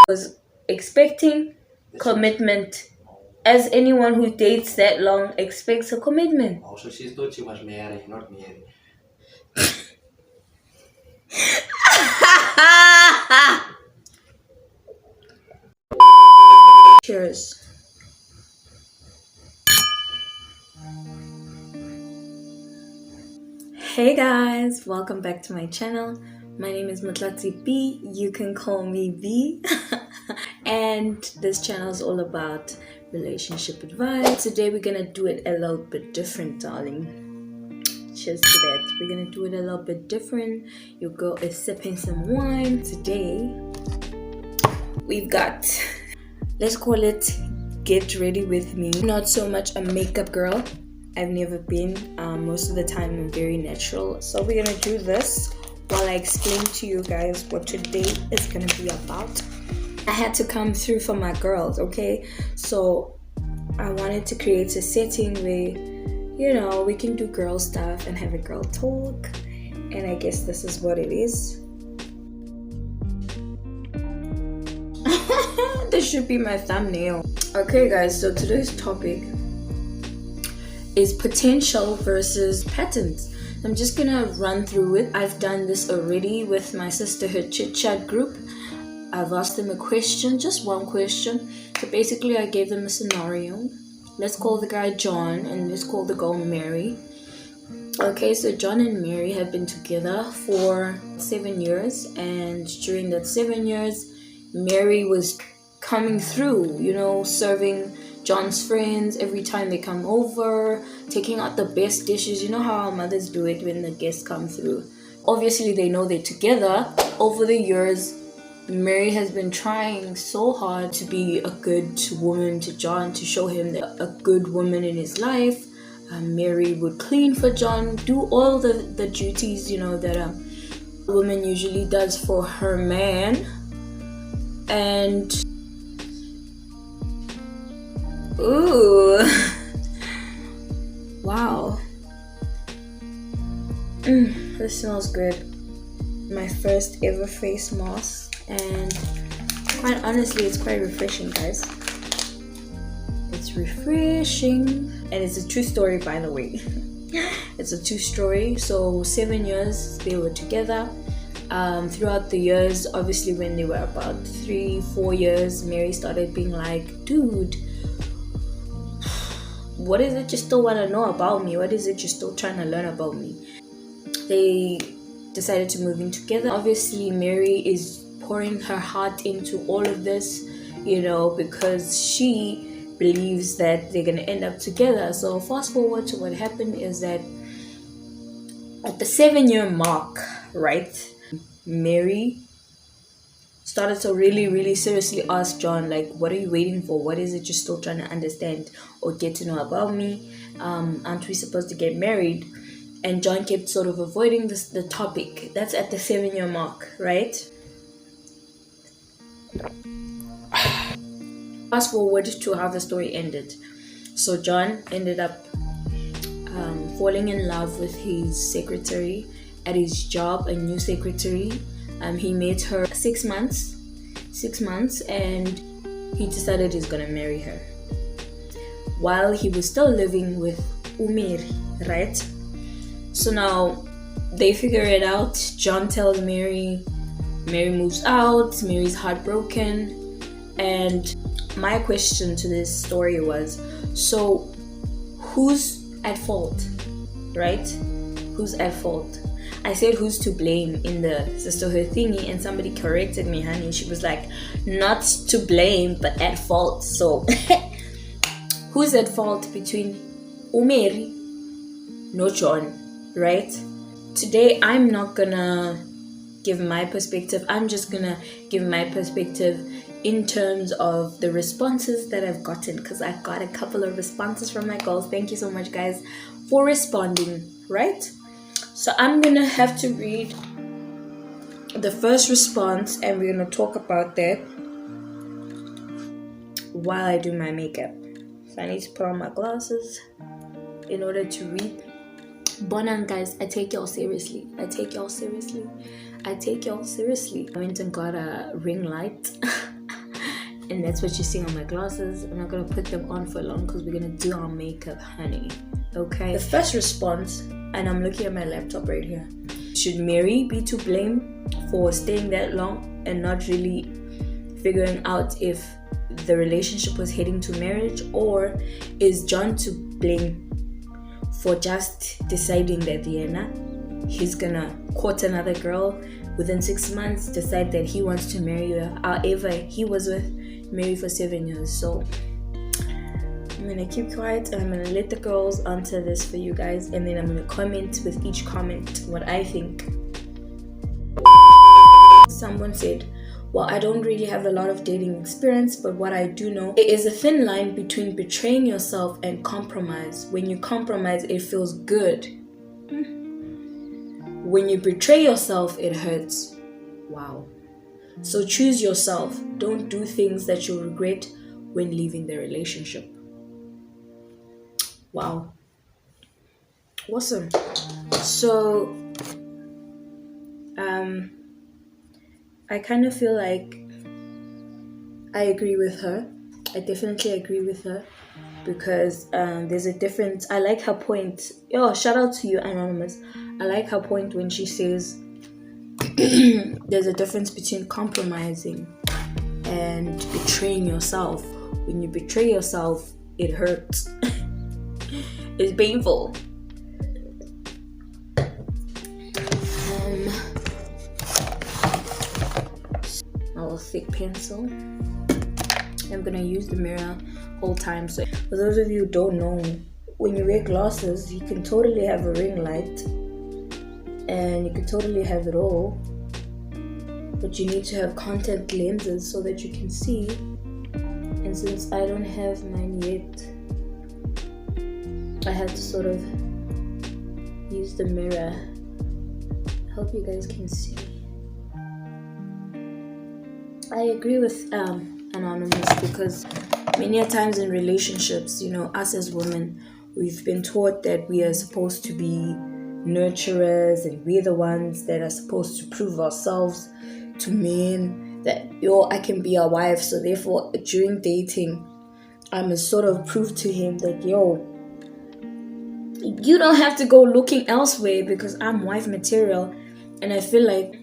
Was expecting commitment, as anyone who dates that long expects a commitment. Oh, so she thought she was married, not married. Cheers. Hey guys, welcome back to my channel. My name is Mutlatsi B. You can call me B. And this channel is all about relationship advice. Today we're gonna do it a little bit different, darling. Cheers to that. We're gonna do it a little bit different. Your girl is sipping some wine. Today we've got, let's call it get ready with me. Not so much a makeup girl. I've never been. Most of the time I'm very natural. So we're gonna do this while I explain to you guys what today is gonna be about. I had to come through for my girls, okay? So I wanted to create a setting where, you know, we can do girl stuff and have a girl talk. And I guess this is what it is. This should be my thumbnail. Okay guys, so today's topic is potential versus patterns. I'm just gonna run through it. I've done this already with my sisterhood chit chat group. I've asked them a question, just one question. So basically I gave them a scenario. Let's call the guy John and let's call the girl Mary. Okay, so John and Mary have been together for 7 years, and during that 7 years Mary was coming through, you know, serving John's friends every time they come over, taking out the best dishes. You know how our mothers do it when the guests come through. Obviously they know they're together. Over the years Mary has been trying so hard to be a good woman to John, to show him that a good woman in his life. Mary would clean for John, do all the duties, you know, that a woman usually does for her man. And ooh, wow, this smells good. My first ever face mask, and quite honestly it's quite refreshing, guys. It's refreshing, and it's a true story, by the way. It's a true story. So 7 years they were together. Throughout the years, obviously when they were about 3-4 years, Mary started being like, dude, what is it you still want to know about me? What is it you're still trying to learn about me? They decided to move in together. Obviously Mary is pouring her heart into all of this, you know, because she believes that they're going to end up together. So fast forward to what happened is that at the 7-year mark, right, Mary started to really seriously ask John, like, what are you waiting for? What is it you're still trying to understand or get to know about me? Aren't we supposed to get married? And John kept sort of avoiding the topic. That's at the 7-year mark, right? Fast forward to how the story ended. So John ended up falling in love with his secretary at his job, a new secretary. He met her 6 months, and he decided he's gonna marry her while he was still living with Umeri, right? So now they figure it out. John tells Mary, Mary moves out, Mary's heartbroken. And my question to this story was, so who's at fault, right? Who's at fault? I said who's to blame in the sisterhood thingy, and somebody corrected me, honey. She was like, not to blame but at fault. So who's at fault between Umeri, no John, right? Today I'm not gonna give my perspective. I'm just gonna give my perspective in terms of the responses that I've gotten, because I got a couple of responses from my girls. Thank you so much, guys, for responding, right? So I'm gonna have to read the first response and we're gonna talk about that while I do my makeup. So I need to put on my glasses in order to read. Bonan, guys, I take y'all seriously. I went and got a ring light. And that's what you're seeing on my glasses. I'm not gonna put them on for long because we're gonna do our makeup, honey. Okay. The first response, and I'm looking at my laptop right here. Should Mary be to blame for staying that long and not really figuring out if the relationship was heading to marriage, or is John to blame for just deciding that he's gonna court another girl within 6 months, decide that he wants to marry her? However, he was with Mary for 7 years. So I'm gonna keep quiet and I'm gonna let the girls answer this for you guys, and then I'm gonna comment with each comment what I think. Someone said, well, I don't really have a lot of dating experience, but what I do know, there is a thin line between betraying yourself and compromise. When you compromise, it feels good. When you betray yourself, it hurts. Wow. So choose yourself. Don't do things that you'll regret when leaving the relationship. Wow. Awesome. So, I kind of feel like I agree with her. I definitely agree with her because there's a difference. I like her point. Yo, shout out to you, Anonymous. I like her point when she says there's a difference between compromising and betraying yourself. When you betray yourself, it hurts. It's painful. A thick pencil. I'm gonna use the mirror whole time. So for those of you who don't know, when you wear glasses, you can totally have a ring light and you can totally have it all, but you need to have contact lenses so that you can see. And since I don't have mine yet, I had to sort of use the mirror. I hope you guys can see. I agree with Anonymous because many a times in relationships, us as women, we've been taught that we are supposed to be nurturers and we're the ones that are supposed to prove ourselves to men that, I can be a wife. So therefore, during dating, I must sort of prove to him that, you don't have to go looking elsewhere because I'm wife material. And I feel like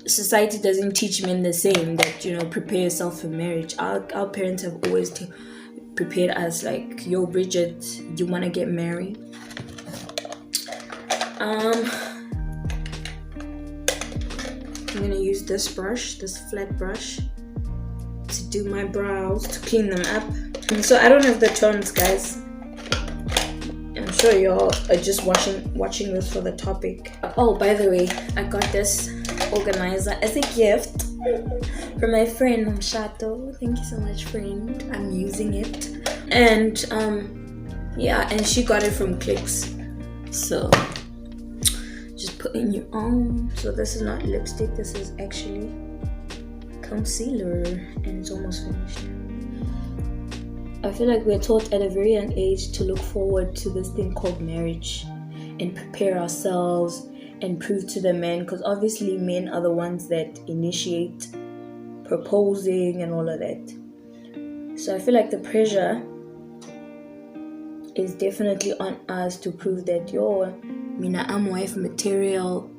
society doesn't teach men the same, that prepare yourself for marriage. Our parents have always prepared us like, Bridget, you want to get married? I'm gonna use this flat brush to do my brows, to clean them up. So I don't have the tones, guys. I'm sure y'all are just watching this for the topic. Oh, by the way, I got this organizer as a gift from my friend Mshato. Thank you so much, friend. I'm using it. And and she got it from Clicks. So just putting you on. So this is not lipstick, this is actually concealer, and it's almost finished. I feel like we're taught at a very young age to look forward to this thing called marriage and prepare ourselves and prove to the men, because obviously men are the ones that initiate proposing and all of that. So I feel like the pressure is definitely on us to prove that I'm wife material.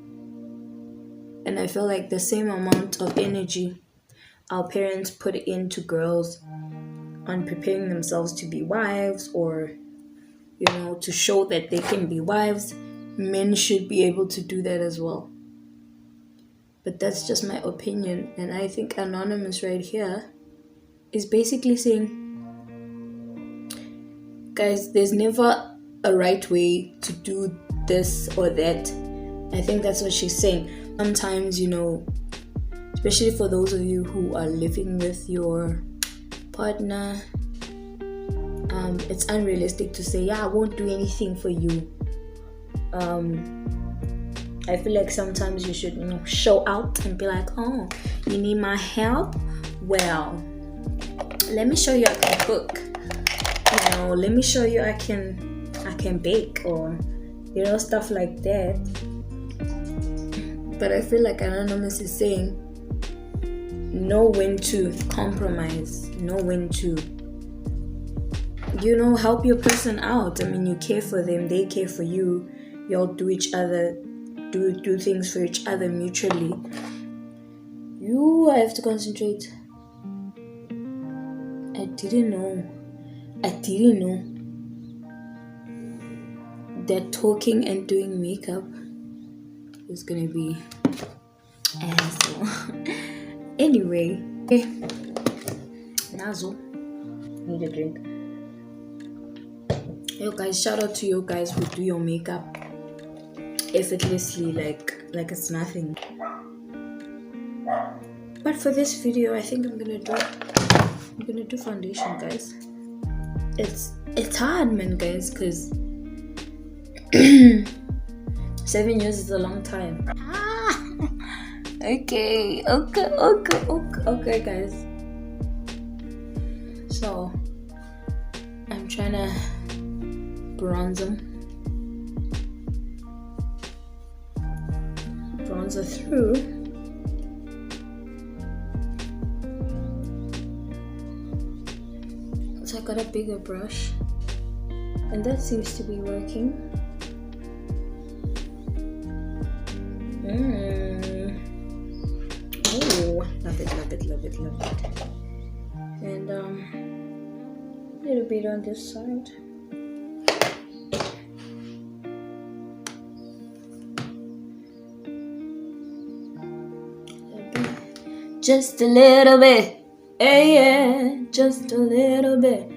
And I feel like the same amount of energy our parents put into girls on preparing themselves to be wives, or to show that they can be wives, men should be able to do that as well. But that's just my opinion, and I think Anonymous right here is basically saying, guys, there's never a right way to do this or that. I think that's what she's saying. Sometimes, especially for those of you who are living with your partner, it's unrealistic to say, I won't do anything for you. I feel like sometimes you should show out and be like, oh, you need my help? Well, let me show you I can cook. Let me show you I can bake, or stuff like that. But I feel like Anonymous is saying, know when to compromise, know when to, help your person out. I mean, you care for them, they care for you. Y'all do do things for each other mutually. I have to concentrate. I didn't know that talking and doing makeup is gonna be asshole. Anyway, Nazo, need a drink. Yo guys, shout out to you guys who do your makeup effortlessly, like it's nothing. But for this video, I think I'm gonna do foundation, guys. It's hard, man, guys, because 7 years is a long time. Okay, guys. So I'm trying to bronzer through. So I got a bigger brush, and that seems to be working. Oh, love it. And a little bit on this side. Just a little bit, yeah, just a little bit,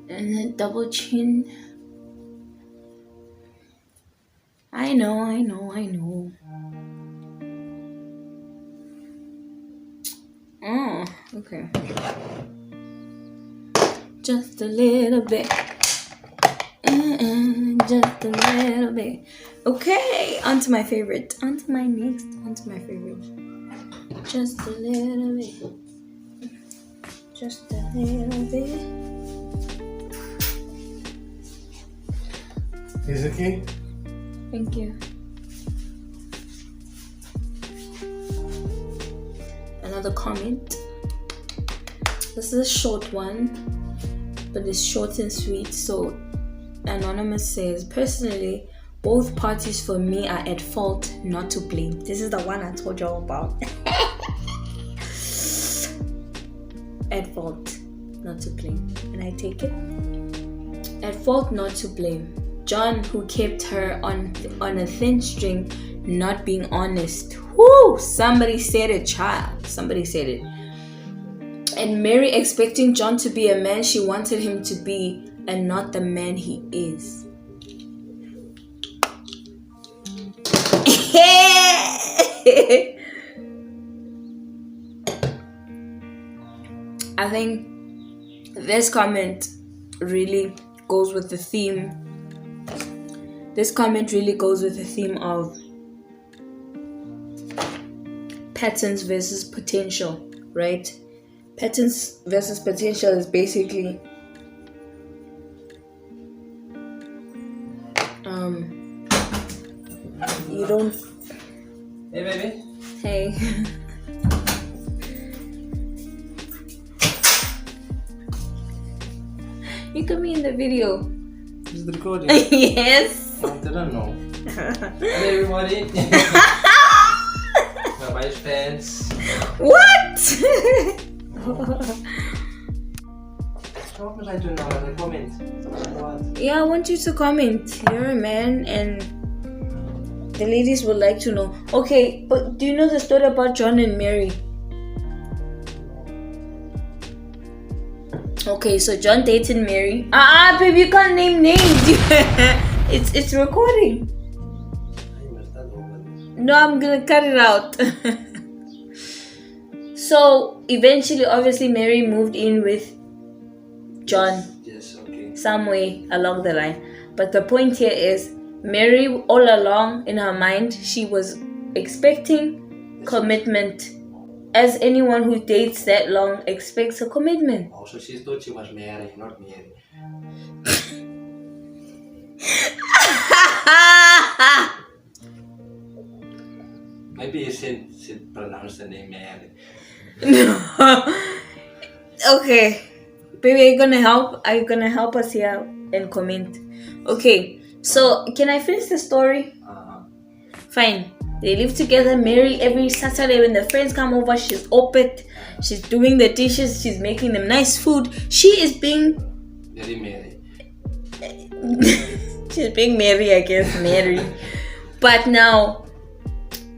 and then double chin. I know. Oh, okay. Just a little bit, just a little bit. Okay, on to my favorite. Just a little bit. Just a little bit. Is it okay? Thank you. Another comment. This is a short one, but it's short and sweet. So, Anonymous says, personally, both parties for me are at fault, not to blame. This is the one I told you all about. At fault, not to blame. And I take it. At fault, not to blame. John, who kept her on a thin string, not being honest. Whoo! Somebody said it, child. Somebody said it. And Mary expecting John to be a man she wanted him to be, and not the man he is. I think this comment really goes with the theme. Of patterns versus potential, right? Patterns versus potential is basically you don't. Hey, baby. Hey. You could be in the video. Is it recording? Yes. I don't know. Hello, everybody. My wife's fans. What? What was I doing now? I comment. What? Yeah, I want you to comment. You're a man, and the ladies would like to know. Okay, but do you know the story about John and Mary? Okay, so John dated Mary. Baby, you can't name names. It's recording. No, I'm gonna cut it out. So eventually, obviously, Mary moved in with John. Yes, okay. Some way along the line. But the point here is, Mary, all along in her mind, she was expecting commitment. As anyone who dates that long expects a commitment. Oh, so she thought she was married, not Mary. Maybe you should pronounce the name Mary. Okay. Baby, are you gonna help? Are you gonna help us here and comment? Okay. So can I finish the story? Fine. They live together. Mary, every Saturday when the friends come over, she's open. She's doing the dishes. She's making them nice food. She is being Very Mary. she's being Mary, I guess. Mary. But now,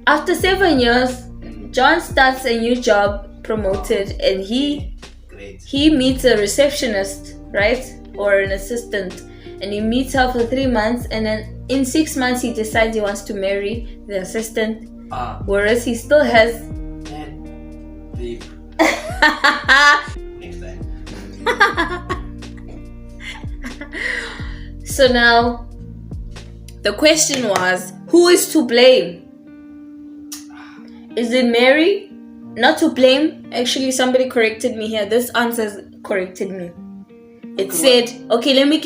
after 7 years, John starts a new job, promoted, and he meets a receptionist, right? Or an assistant. And he meets her for 3 months, and then in 6 months he decides he wants to marry the assistant. Whereas he still has Leave. Next time. So now the question was, who is to blame? Is it Mary? Not to blame. Actually, somebody corrected me here. This answer corrected me. It said, okay, let me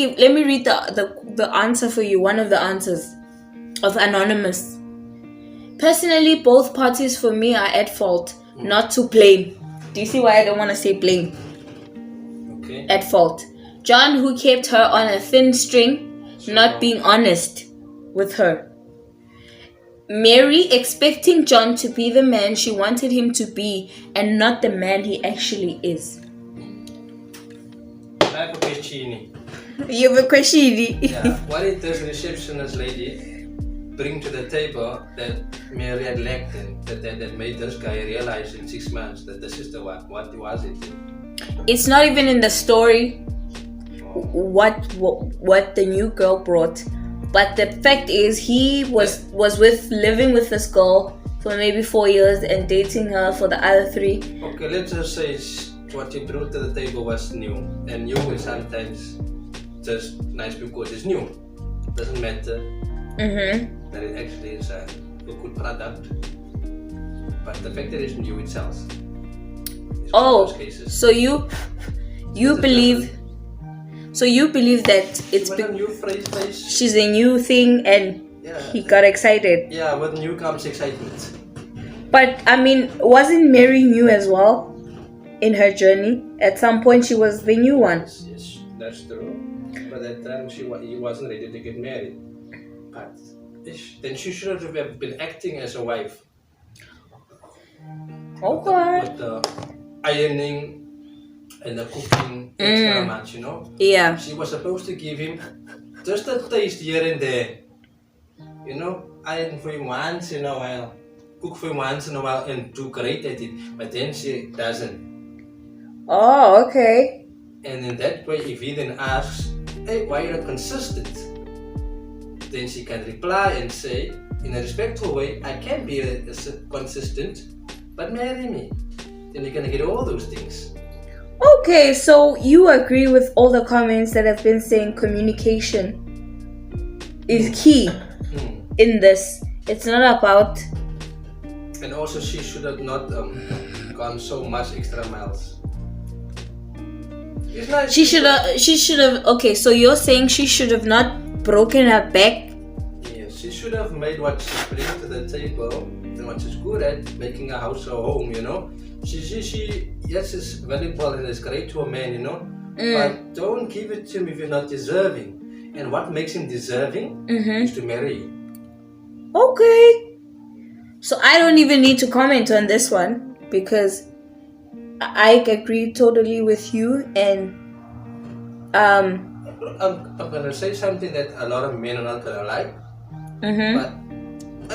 read the answer for you. One of the answers of Anonymous. Personally, both parties for me are at fault, not to blame. Do you see why I don't want to say blame? Okay. At fault. John, who kept her on a thin string, not being honest with her. Mary, expecting John to be the man she wanted him to be and not the man he actually is. I have a question. You have a question? Yeah. What did this receptionist lady bring to the table that Mary had lacked and that made this guy realize in 6 months that this is the one? What was it? It's not even in the story what the new girl brought, but the fact is he was living with this girl for maybe 4 years and dating her for the other 3. Okay, let's just say what he brought to the table was new, and new is sometimes just nice because it's new. Doesn't matter that it actually is a good product, but the fact that it's new itself. Oh, so you believe that it's a new phrase. She's a new thing and he got excited. Yeah, with new comes excitement. But I mean, wasn't Mary new as well in her journey? At some point she was the new one. Yes, that's true. But at that time he wasn't ready to get married. But then she should have been acting as a wife. Okay. With the ironing and the cooking extra much, you know? Yeah. She was supposed to give him just a taste here and there. You know, iron for him once in a while, cook for him once in a while, and do great at it. But then she doesn't. Oh, okay. And in that way, if he then asks, hey, why are you not consistent? Then she can reply and say, in a respectful way, I can be consistent, but marry me. Then you're going to get all those things. Okay, so you agree with all the comments that have been saying communication is key in this. It's not about... And also she should have not gone so much extra miles. It's nice. She should have, okay, so you're saying she should have not broken her back? Yes, she should have made what she brings to the table and what she's good at, making a house her home, you know. She yes, it's valuable and it's great to a man, you know, but don't give it to him if you're not deserving. And what makes him deserving is to marry you. Okay. So I don't even need to comment on this one because I agree totally with you. And I'm gonna say something that a lot of men are not gonna like, but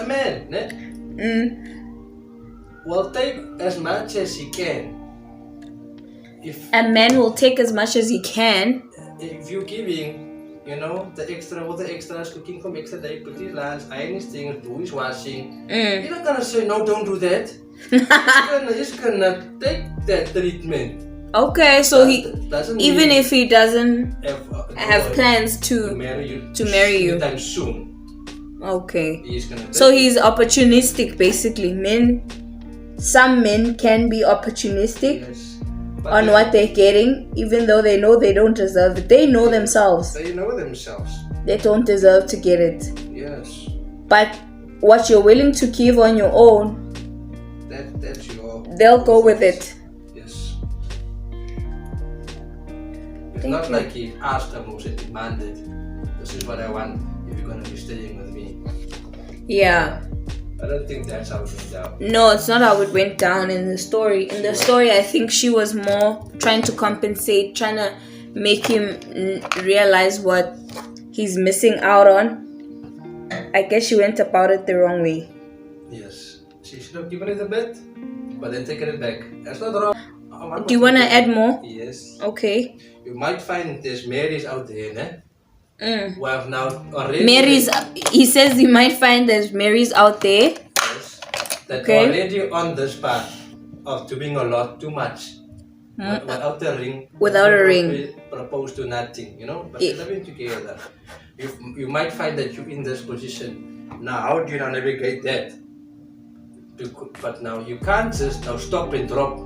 a man, will take as much as he can. If a man will take as much as he can. If you're giving, you know, all the extras, cooking from extra day, put his lunch, iron his things, do his washing, you're not gonna say, no, don't do that. He's gonna take that treatment. Okay, so even if he doesn't have plans to marry you anytime soon. Okay. So he's opportunistic basically. Some men can be opportunistic on what they're getting, even though they know they don't deserve it. They know themselves. They know themselves. They don't deserve to get it. Yes. But what you're willing to give on your own, they'll go with it. Yes. It's not like he asked them or said demanded, this is what I want if you're going to be staying with me. Yeah. I don't think that's how it went down. No, it's not how it went down in the story. In the story, I think she was more trying to compensate, trying to make him realize what he's missing out on. I guess she went about it the wrong way. Yes. She should have given it a bit, but then taken it back. That's not wrong. Do you want to add more? Yes. Okay. You might find there's Marys out there, né? Who have now already... He says you might find there's Marys out there. Yes. That are already on this path of doing a lot too much. Without a ring. Without a ring. Proposed to nothing, you know? But living together. You might find that you're in this position. Now, how do you now navigate that? But now you can't just now stop and drop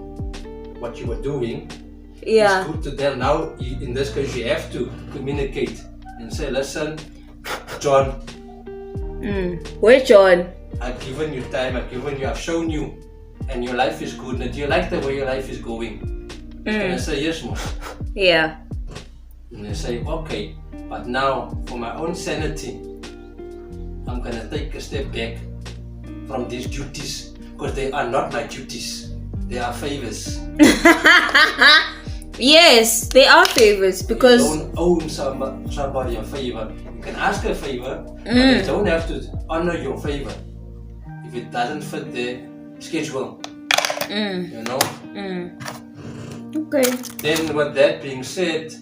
what you were doing. Yeah. It's good to tell now, in this case, you have to communicate and say, listen, John. Where John? I've given you time, I've shown you, and your life is good. Now, do you like the way your life is going? And I say, yes, mom. Yeah. And they say, okay, but now for my own sanity, I'm gonna take a step back from these duties because they are not my duties, they are favors. Yes, they are favors because you don't owe somebody a favor. You can ask a favor, but they don't have to honor your favor if it doesn't fit their schedule. You know? Okay. Then with that being said,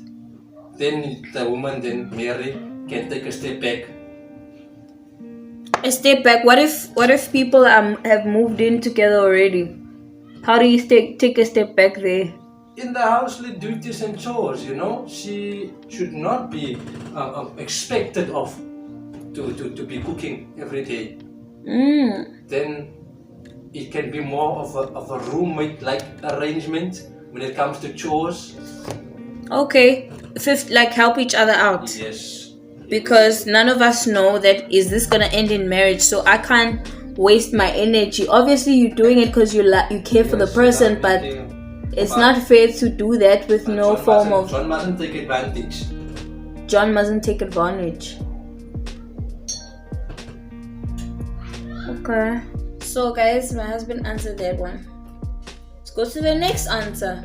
then the woman, then Mary, can take a step back. A step back. What if people have moved in together already? How do you take a step back there? In the housely duties and chores, you know, she should not be expected of to be cooking every day. Then it can be more of a roommate-like arrangement when it comes to chores. Okay, like help each other out. Yes. Because none of us know that is this gonna end in marriage, so I can't waste my energy. Obviously, you're doing it because you care for the person, but it's not fair to do that with no form of. John mustn't take advantage. John mustn't take advantage. Okay. So, guys, my husband answered that one. Let's go to the next answer.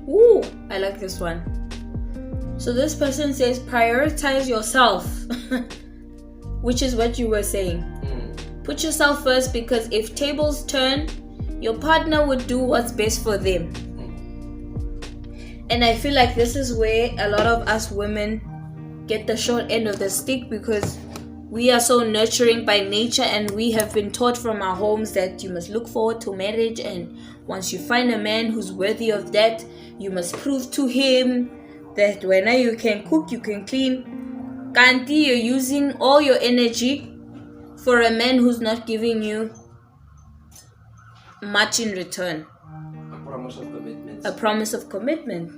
Ooh, I like this one. So this person says prioritize yourself, which is what you were saying. Put yourself first, because if tables turn, your partner would do what's best for them. And I feel like this is where a lot of us women get the short end of the stick, because we are so nurturing by nature, and we have been taught from our homes that you must look forward to marriage, and once you find a man who's worthy of that, you must prove to him that when you can cook, you can clean. Kanti, you're using all your energy for a man who's not giving you much in return. A promise of commitment. A promise of commitment.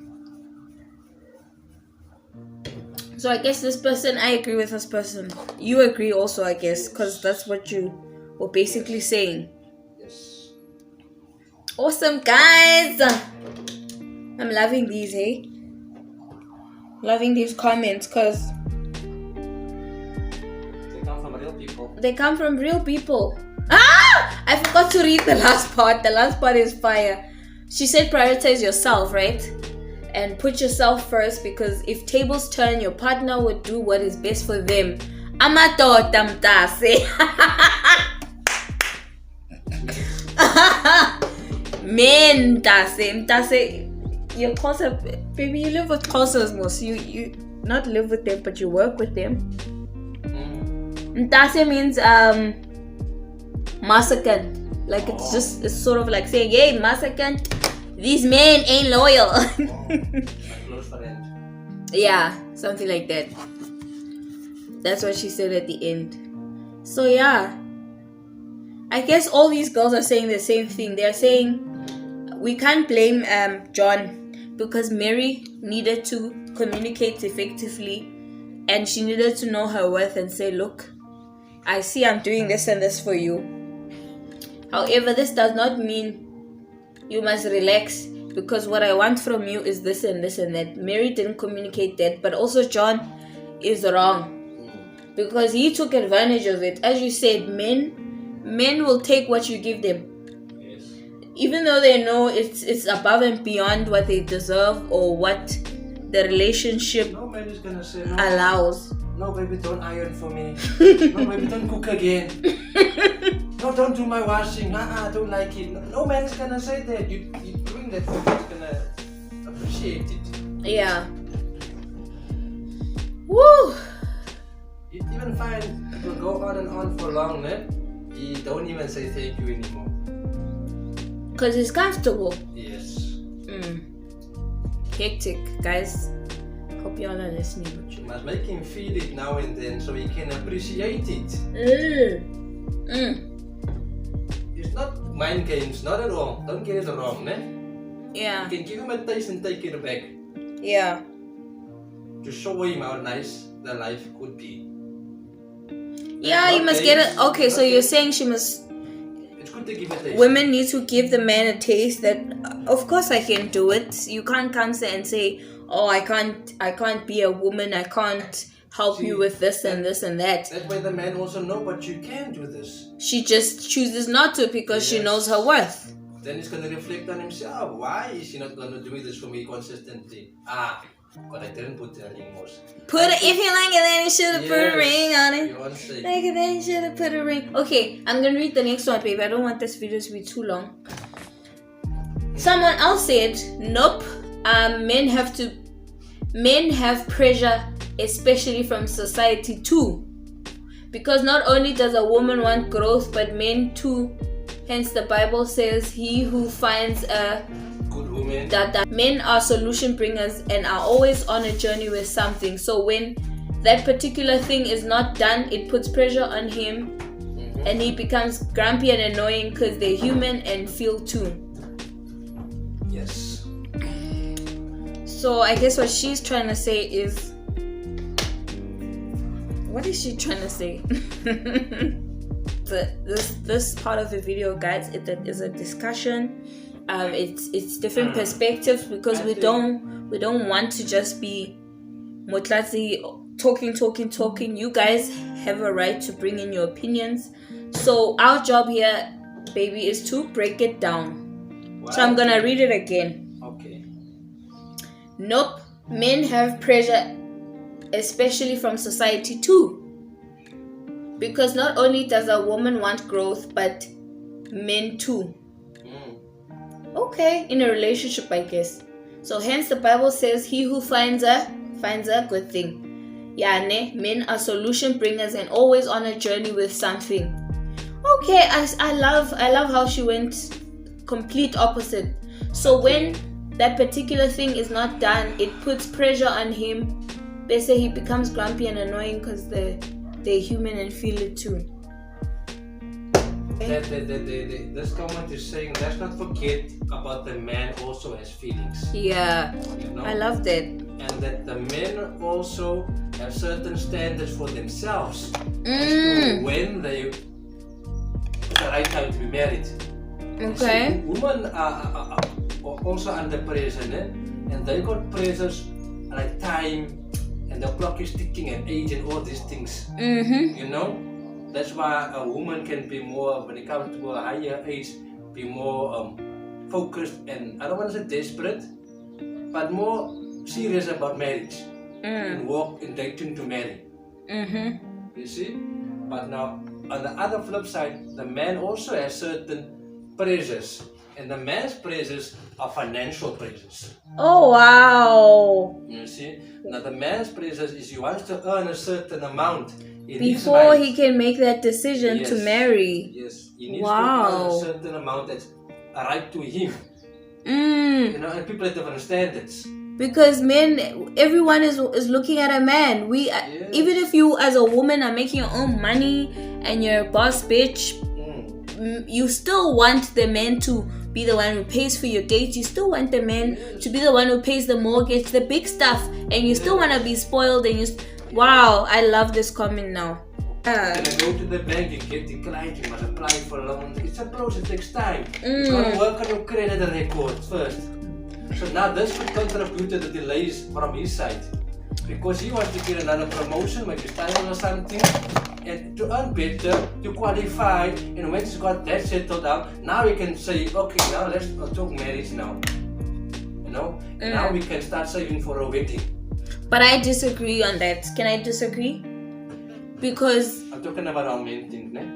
So I guess this person, I agree with this person. You agree also, I guess, because that's what you were basically saying. Yes. Awesome, guys. I'm loving these, hey? Loving these comments, because they come from real people. They come from real people. Ah! I forgot to read the last part. The last part is fire. She said prioritize yourself, right? And put yourself first, because if tables turn, your partner would do what is best for them. Amadoda mtase. Men mtase. Your Xhosa, baby, you live with Xhosas most. You not live with them, but you work with them. Mtase means masakan. Like it's sort of like saying, hey, masakan, these men ain't loyal. My close friend. Yeah, something like that. That's what she said at the end. So yeah, I guess all these girls are saying the same thing. They're saying we can't blame John, because Mary needed to communicate effectively, and she needed to know her worth and say, look, I see I'm doing this and this for you, However, this does not mean you must relax, because what I want from you is this and this and that. Mary didn't communicate that, but also John is wrong, because he took advantage of it. As you said, men will take what you give them, even though they know it's above and beyond what they deserve or what the relationship No man is gonna say, no, allows. no baby, don't iron for me. No baby, don't cook again. No, don't do my washing. I don't like it. No man is gonna say that. You doing that, baby's gonna appreciate it. Yeah. Woo! You even find it will go on and on for long, ne? You don't even say thank you anymore. Because it's comfortable. Yes. Hectic, guys. Hope y'all are listening. You must make him feel it now and then so he can appreciate it. It's not mind games, not at all. Don't get it wrong, ne? Yeah. You can give him a taste and take it back. Yeah. To show him how nice the life could be. Yeah, you must get it. Okay, so you're saying she must. It's good to give a taste. Women need to give the man a taste that, of course, I can do it. You can't come and say, "Oh, I can't be a woman. I can't help you with this and this and that." That way the man also know, but you can do this. She just chooses not to because she knows her worth. Then he's gonna reflect on himself. Why is she not gonna do this for me consistently? But I didn't put the ring most. If you like it, then you should have put a ring on it. Fiance. Like it, then you should have put a ring. Okay, I'm gonna read the next one, baby. I don't want this video to be too long. Someone else said, "Nope. Men have pressure, especially from society too, because not only does a woman want growth, but men too. Hence, the Bible says, he who finds a good woman, that men are solution bringers and are always on a journey with something. So when that particular thing is not done, it puts pressure on him, and he becomes grumpy and annoying because they're human and feel too." Yes. So I guess what she's trying to say is, what is she trying to say? This part of the video, guys, it is a discussion. It's different perspectives, because we don't want to just be motlatsi talking. You guys have a right to bring in your opinions. So our job here, baby, is to break it down. Wow. So I'm gonna read it again. Okay. Nope, men have pressure, especially from society too. Because not only does a woman want growth, but men too. Okay, in a relationship, I guess. So hence the Bible says, he who finds a good thing. Yeah, men are solution bringers and always on a journey with something. Okay, I love how she went complete opposite. So when that particular thing is not done, it puts pressure on him. They say he becomes grumpy and annoying because they're human and feel it too. This comment is saying, let's not forget about the man also has feelings. Yeah, you know? I love that. And that the men also have certain standards for themselves as to when the right time to be married. Okay. See, women are also under pressure, né? And they got pressures like time, and the clock is ticking, and age, and all these things. You know, that's why a woman can be more, when it comes to a higher age, be more focused and, I don't want to say desperate, but more serious about marriage and walk in dating to marry. You see? But now, on the other flip side, the man also has certain pressures, and the man's pressures are financial pressures. Oh wow! You see? Now the man's pressures is he wants to earn a certain amount before he can make that decision to marry. Yes, he needs to earn a certain amount that's a right to him. You know, and people have different standards. Because men, everyone is looking at a man. Even if you as a woman are making your own money and you're a boss bitch, you still want the man to be the one who pays for your dates. You still want the man to be the one who pays the mortgage, the big stuff, and you still want to be spoiled. And wow, I love this comment now. Then go to the bank, you get declined, you must apply for a loan. It's a process, it takes time. You gotta work on your credit record first. So now this would contribute to the delays from his side. Because he wants to get another promotion, maybe title or something. And to earn better, to qualify, and when he's got that settled out, now we can say, okay, now let's talk marriage now. You know? And now we can start saving for a wedding. But I disagree on that. Can I disagree? Because I'm talking about our main thing, ne?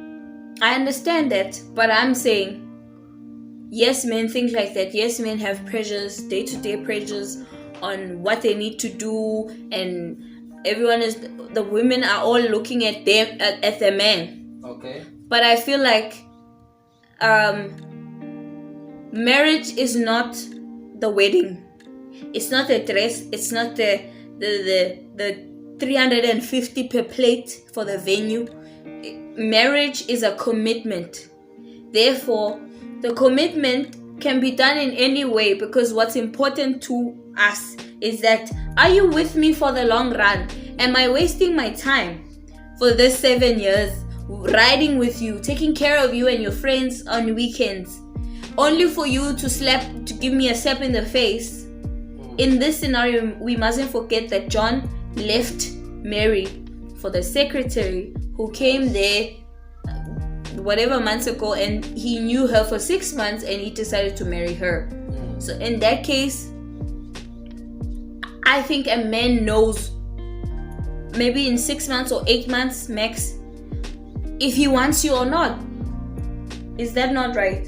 I understand that, but I'm saying, yes, men think like that. Yes, men have pressures, day-to-day pressures on what they need to do, and the women are all looking at them, at the man. Okay. But I feel like marriage is not the wedding. It's not a dress. It's not the 350 per plate for the venue. Marriage is a commitment. Therefore, the commitment can be done in any way, because what's important to us is that, are you with me for the long run? Am I wasting my time for this 7 years riding with you, taking care of you and your friends on weekends, only for you to give me a slap in the face? In this scenario, we mustn't forget that John left Mary for the secretary who came there whatever months ago, and he knew her for 6 months and he decided to marry her. So in that case, I think a man knows, maybe in 6 months or 8 months max, if he wants you or not. Is that not right?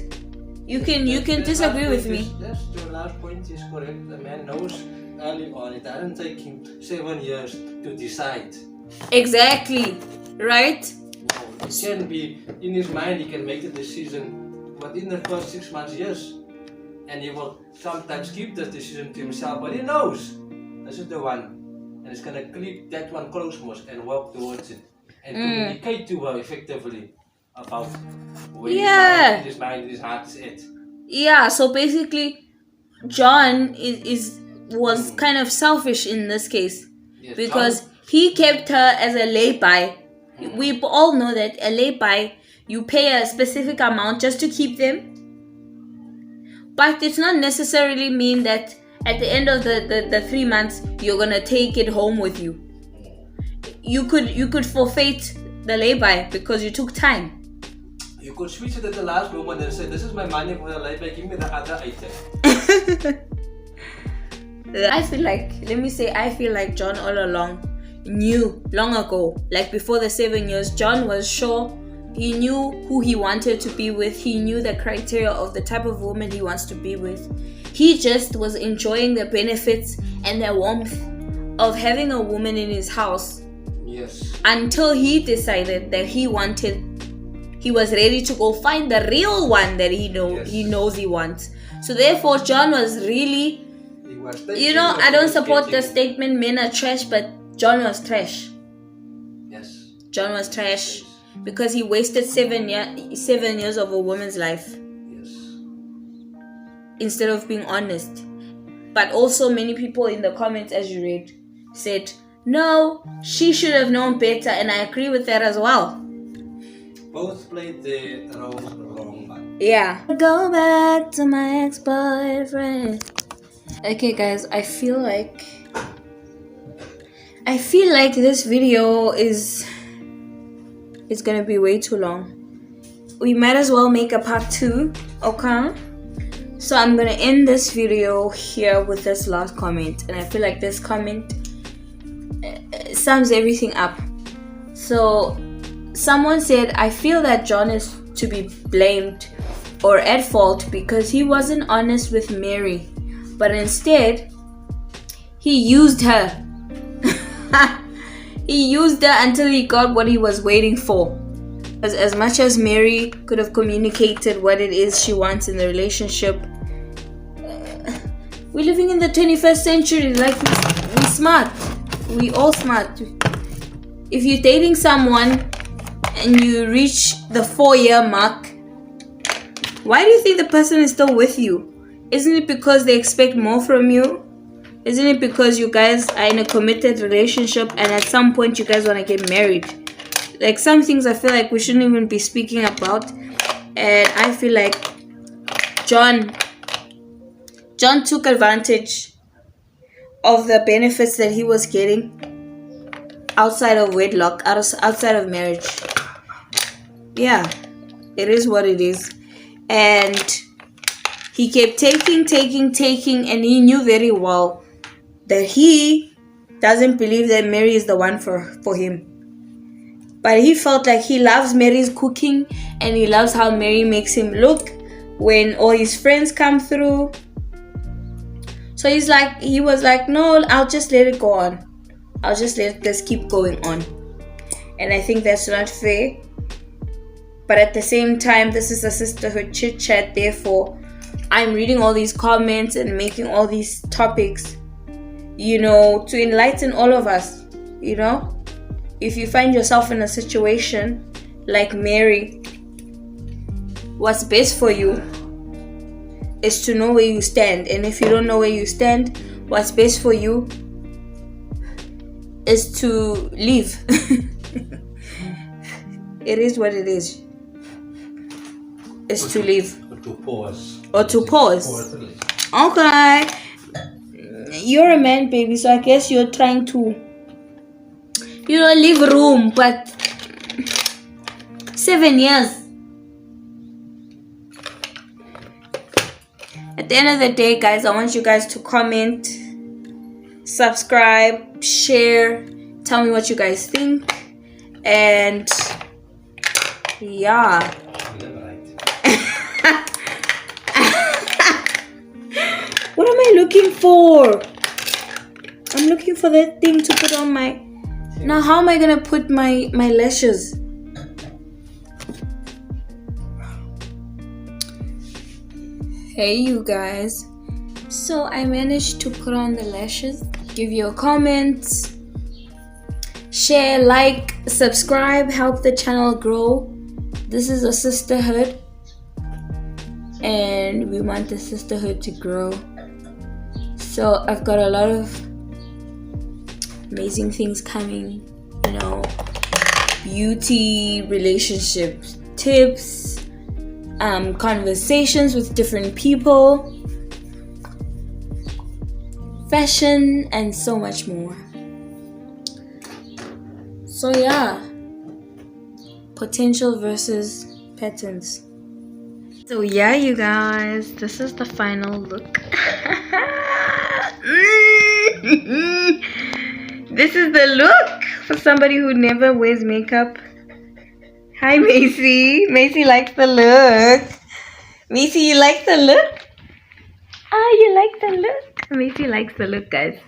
You can disagree with me. Yes, your last point is correct. The man knows early on. It doesn't take him 7 years to decide. Exactly. Right? No, it can be in his mind. He can make the decision within the first 6 months, yes, and he will sometimes keep this decision to himself. But he knows this is the one, and he's gonna keep that one close most and work towards it and communicate to her effectively about where his mind, his heart is at. Yeah. So basically, John was kind of selfish in this case, yes, because he kept her as a lay-by. We all know that a lay-by, you pay a specific amount just to keep them, but it's not necessarily mean that at the end of the 3 months you're gonna take it home with you. You could forfeit the lay-by because you took time. You could switch it at the last moment and say, this is my money for the lay-by, give me the other item. I feel like John all along knew long ago, like before the 7 years, John was sure. He knew who he wanted to be with. He knew the criteria of the type of woman he wants to be with. He just was enjoying the benefits and the warmth of having a woman in his house. Yes. Until he decided that he was ready to go find the real one that he knows he wants. So therefore, John was really, I don't support the statement men are trash, but John was trash. Yes. John was trash because he wasted 7 years of a woman's life. Yes. Instead of being honest. But also many people in the comments, as you read, said, no, she should have known better, and I agree with that as well. Both played the role wrong, but yeah. Go back to my ex-boyfriend. Okay guys, I feel like this video is gonna be way too long. We might as well make a part 2, okay? So I'm gonna end this video here with this last comment, and I feel like this comment sums everything up. So someone said, I feel that John is to be blamed or at fault because he wasn't honest with Mary, but instead he used her. He used her until he got what he was waiting for. As much as Mary could have communicated what it is she wants in the relationship, we're living in the 21st century. Like, we're smart. We all smart. If you're dating someone and you reach the 4-year mark, why do you think the person is still with you? Isn't it because they expect more from you? Isn't it because you guys are in a committed relationship and at some point you guys want to get married? Like some things I feel like we shouldn't even be speaking about. And I feel like John took advantage of the benefits that he was getting outside of wedlock, outside of marriage. Yeah, it is what it is. And he kept taking, and he knew very well that he doesn't believe that Mary is the one for him. But he felt like he loves Mary's cooking, and he loves how Mary makes him look when all his friends come through. So he was like, no, I'll just let it go on. I'll just let this keep going on. And I think that's not fair. But at the same time, this is a sisterhood chit chat. Therefore, I'm reading all these comments and making all these topics, to enlighten all of us, If you find yourself in a situation like Mary, what's best for you is to know where you stand. And if you don't know where you stand, what's best for you is to leave. It is what it is. It's to leave. Or to pause. Okay. You're a man, baby, so I guess you're trying to leave room, but 7 years. At the end of the day, guys, I want you guys to comment, subscribe, share, tell me what you guys think, and yeah. What am I looking for? I'm looking for that thing to put on my... Now, how am I gonna put my lashes? Hey, you guys. So I managed to put on the lashes. Give your comments, share, like, subscribe, help the channel grow. This is a sisterhood, and we want the sisterhood to grow. So I've got a lot of amazing things coming, beauty, relationship tips, conversations with different people, fashion, and so much more. So yeah, potential versus patterns. So yeah, you guys, this is the final look. This is the look for somebody who never wears makeup. Hi, Macy. Macy likes the look. Macy, you like the look? You like the look? Macy likes the look, guys.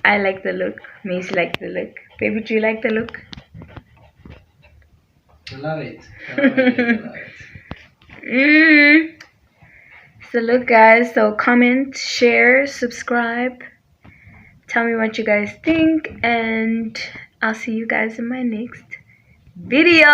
I like the look. Macy likes the look. Baby, do you like the look? I love it. I love it. So look, guys, so comment, share, subscribe, tell me what you guys think, and I'll see you guys in my next video.